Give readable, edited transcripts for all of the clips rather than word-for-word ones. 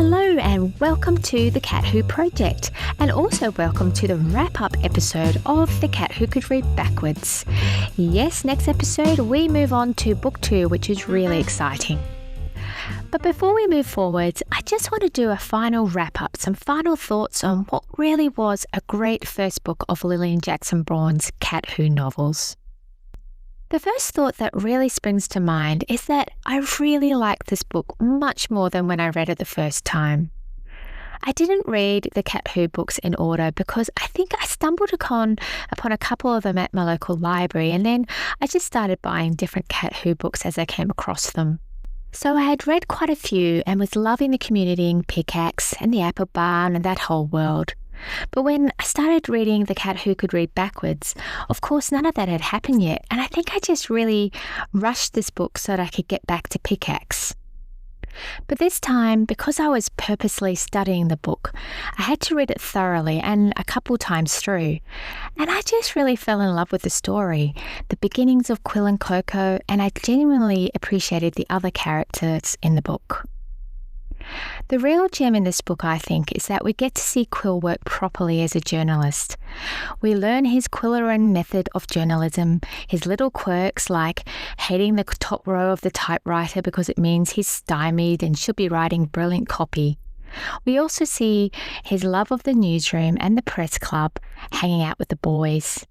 Hello and welcome to the Cat Who Project, and also welcome to the wrap-up episode of The Cat Who Could Read Backwards. Yes, next episode we move on to book 2, which is really exciting. But before we move forwards, I just want to do a final wrap-up, some final thoughts on what really was a great first book of Lilian Jackson Braun's Cat Who novels. The first thought that really springs to mind is that I really like this book much more than when I read it the first time. I didn't read the Cat Who books in order because I think I stumbled upon a couple of them at my local library, and then I just started buying different Cat Who books as I came across them. So I had read quite a few and was loving the community in Pickaxe and the Apple Barn and that whole world. But when I started reading The Cat Who Could Read Backwards, of course none of that had happened yet, and I think I just really rushed this book so that I could get back to Pickaxe. But this time, because I was purposely studying the book, I had to read it thoroughly and a couple times through, and I just really fell in love with the story, the beginnings of Quill and Coco, and I genuinely appreciated the other characters in the book. The real gem in this book, I think, is that we get to see Quill work properly as a journalist. We learn his Quilleran method of journalism, his little quirks like hating the top row of the typewriter because it means he's stymied and should be writing brilliant copy. We also see his love of the newsroom and the press club, hanging out with the boys.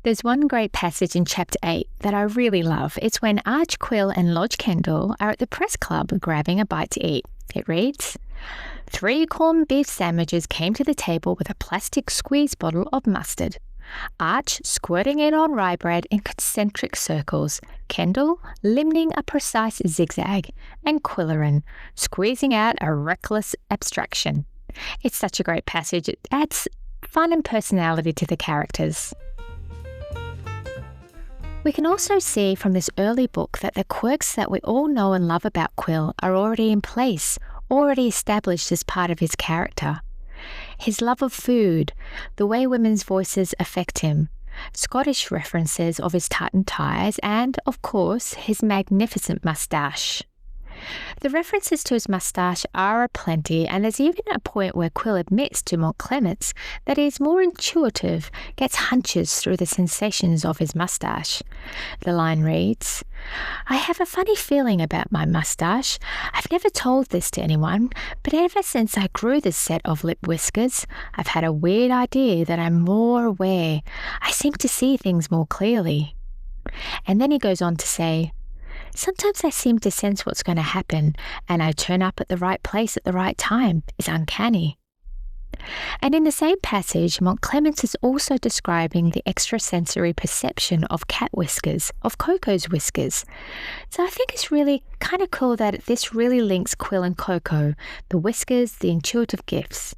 There's one great passage in Chapter 8 that I really love. It's when Arch Quill and Lodge Kendall are at the press club grabbing a bite to eat. It reads, 3 corned beef sandwiches came to the table with a plastic squeeze bottle of mustard. Arch squirting it on rye bread in concentric circles, Kendall limning a precise zigzag, and Quilleran squeezing out a reckless abstraction. It's such a great passage. It adds fun and personality to the characters. We can also see from this early book that the quirks that we all know and love about Quill are already in place, already established as part of his character. His love of food, the way women's voices affect him, Scottish references of his tartan ties, and, of course, his magnificent moustache. The references to his moustache are aplenty, and there's even a point where Quill admits to Montclements that he is more intuitive, gets hunches through the sensations of his moustache. The line reads, I have a funny feeling about my moustache. I've never told this to anyone, but ever since I grew this set of lip whiskers, I've had a weird idea that I'm more aware. I seem to see things more clearly. And then he goes on to say, sometimes I seem to sense what's going to happen, and I turn up at the right place at the right time. It's uncanny. And in the same passage, Montclements is also describing the extrasensory perception of cat whiskers, of Coco's whiskers. So I think it's really kind of cool that this really links Quill and Coco, the whiskers, the intuitive gifts.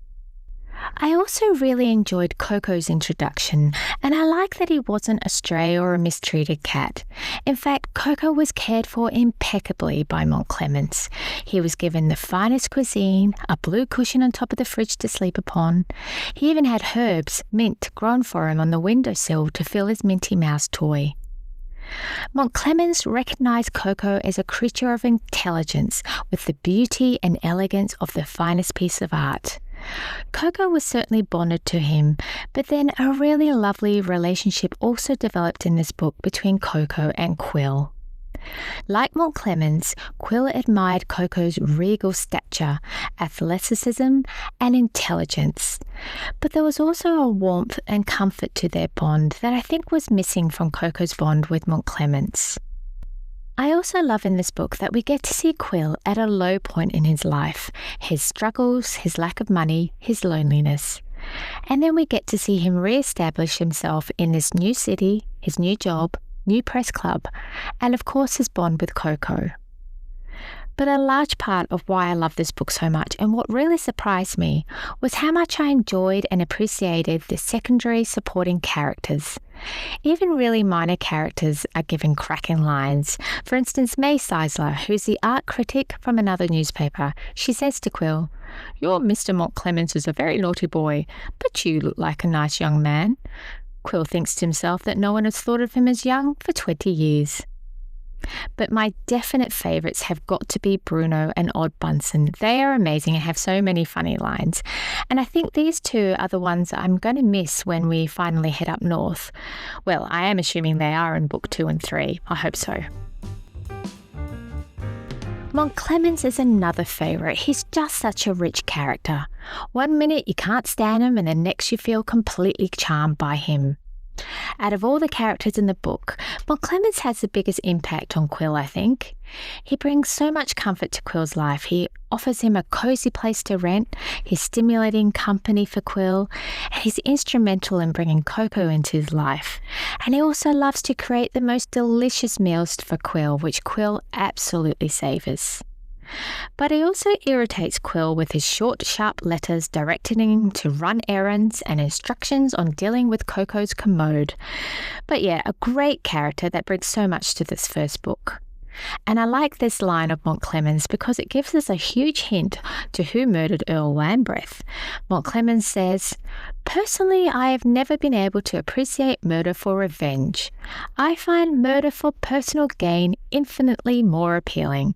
I also really enjoyed Coco's introduction, and I like that he wasn't a stray or a mistreated cat. In fact, Coco was cared for impeccably by Montclements. He was given the finest cuisine, a blue cushion on top of the fridge to sleep upon. He even had herbs, mint, grown for him on the windowsill to fill his Minty Mouse toy. Montclements recognised Coco as a creature of intelligence with the beauty and elegance of the finest piece of art. Coco was certainly bonded to him, but then a really lovely relationship also developed in this book between Coco and Quill. Like Montclements, Quill admired Coco's regal stature, athleticism, and intelligence. But there was also a warmth and comfort to their bond that I think was missing from Coco's bond with Montclements. I also love in this book that we get to see Quill at a low point in his life, his struggles, his lack of money, his loneliness. And then we get to see him re-establish himself in this new city, his new job, new press club, and of course his bond with Coco. But a large part of why I love this book so much, and what really surprised me, was how much I enjoyed and appreciated the secondary supporting characters. Even really minor characters are given cracking lines. For instance, May Seisler, who's the art critic from another newspaper, she says to Quill, "Your Mr. Montclements is a very naughty boy, but you look like a nice young man." Quill thinks to himself that no one has thought of him as young for 20 years. But my definite favourites have got to be Bruno and Odd Bunsen. They are amazing and have so many funny lines. And I think these two are the ones I'm going to miss when we finally head up north. Well, I am assuming they are in book 2 and 3. I hope so. Montclemens is another favourite. He's just such a rich character. One minute you can't stand him and the next you feel completely charmed by him. Out of all the characters in the book, Montclemens has the biggest impact on Quill, I think. He brings so much comfort to Quill's life. He offers him a cosy place to rent, he's stimulating company for Quill, and he's instrumental in bringing Coco into his life. And he also loves to create the most delicious meals for Quill, which Quill absolutely savours. But he also irritates Quill with his short, sharp letters directing him to run errands and instructions on dealing with Coco's commode. But yeah, a great character that brings so much to this first book. And I like this line of Montclemens because it gives us a huge hint to who murdered Earl Lambeth. Montclemens says, "Personally, I have never been able to appreciate murder for revenge. I find murder for personal gain infinitely more appealing."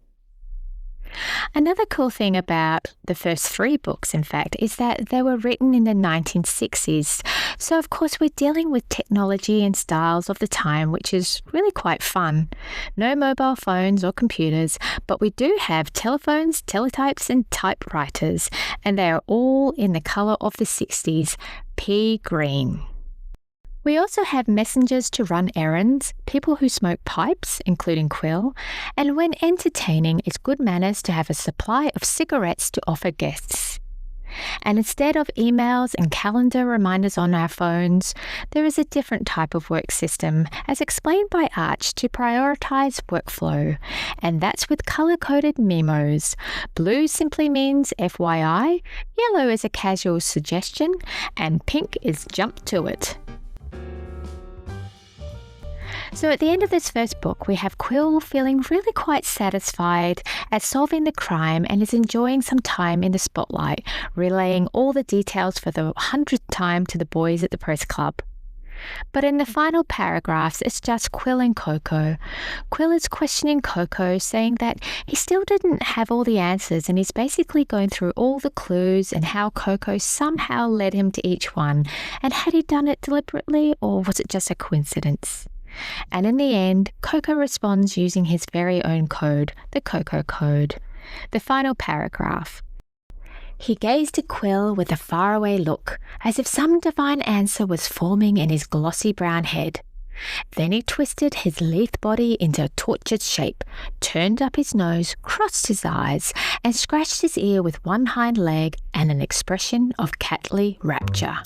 Another cool thing about the first 3 books, in fact, is that they were written in the 1960s. So, of course, we're dealing with technology and styles of the time, which is really quite fun. No mobile phones or computers, but we do have telephones, teletypes, and typewriters, and they are all in the colour of the 60s, pea green. We also have messengers to run errands, people who smoke pipes, including Quill, and when entertaining, it's good manners to have a supply of cigarettes to offer guests. And instead of emails and calendar reminders on our phones, there is a different type of work system, as explained by Arch, to prioritise workflow, and that's with colour-coded memos. Blue simply means FYI, yellow is a casual suggestion, and pink is jump to it. So at the end of this first book, we have Quill feeling really quite satisfied at solving the crime and is enjoying some time in the spotlight, relaying all the details for the 100th time to the boys at the press club. But in the final paragraphs, it's just Quill and Coco. Quill is questioning Coco, saying that he still didn't have all the answers and he's basically going through all the clues and how Coco somehow led him to each one. And had he done it deliberately or was it just a coincidence? And in the end, Coco responds using his very own code, the Coco Code. The final paragraph. He gazed at Quill with a faraway look, as if some divine answer was forming in his glossy brown head. Then he twisted his lithe body into a tortured shape, turned up his nose, crossed his eyes, and scratched his ear with one hind leg and an expression of catly rapture.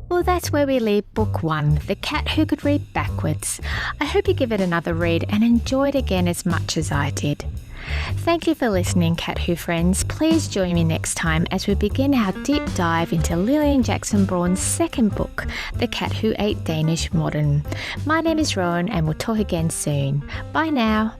Well, that's where we leave Book 1, The Cat Who Could Read Backwards. I hope you give it another read and enjoy it again as much as I did. Thank you for listening, Cat Who friends. Please join me next time as we begin our deep dive into Lilian Jackson Braun's second book, The Cat Who Ate Danish Modern. My name is Rohan and we'll talk again soon. Bye now.